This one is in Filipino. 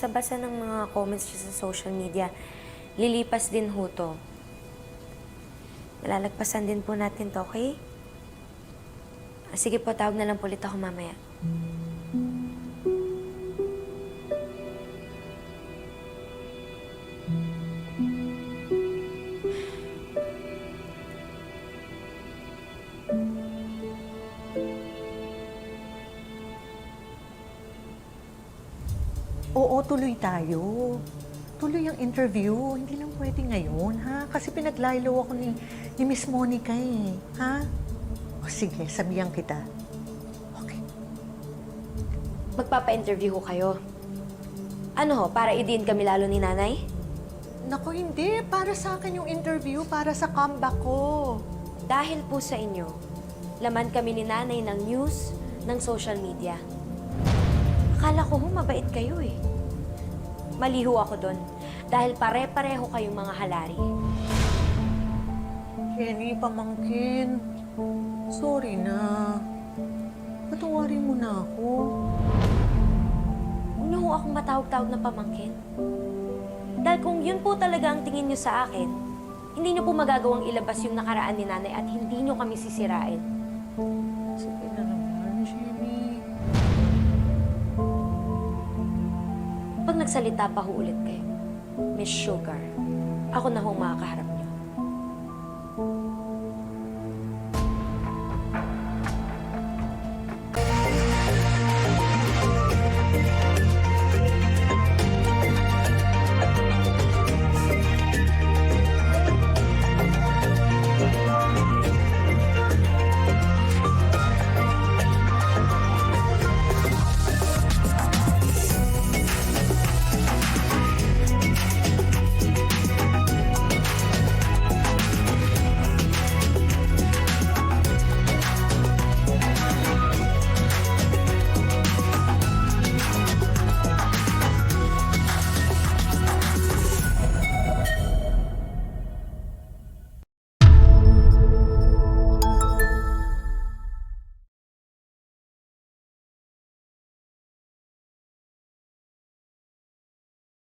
basa-basa ng mga comments niya sa social media, lilipas din ho to. Malalagpasan din po natin to, okay? Sige po, tawag na lang po ulit ako mamaya. Oo, tuloy tayo. Tuloy ang interview. Hindi lang pwede ngayon, ha? Kasi pinaglaylo ako ni Miss Monica, eh. Ha? O sige, sabihan kita. Okay. Magpapa-interview ho kayo. Ano ho, para idiin kami lalo ni nanay? Naku, hindi. Para sa akin yung interview, para sa comeback ko. Dahil po sa inyo, laman kami ni nanay ng news, ng social media. Akala ko ho, mabait kayo eh. Mali ho ako doon. Dahil pare-pareho kayong mga halari. Kenny, pamangkin. Sorry na. Patawarin mo na ako. Huwag niyo ho akong matawag-tawag na pamangkin. Dahil kung yun po talaga ang tingin niyo sa akin, hindi niyo po magagawang ilabas yung nakaraan ni nanay at hindi niyo kami sisirain. Sige na naman, Jenny. Pag nagsalita pa ho ulit kayo, Miss Sugar, ako na ho makakaharap niyo.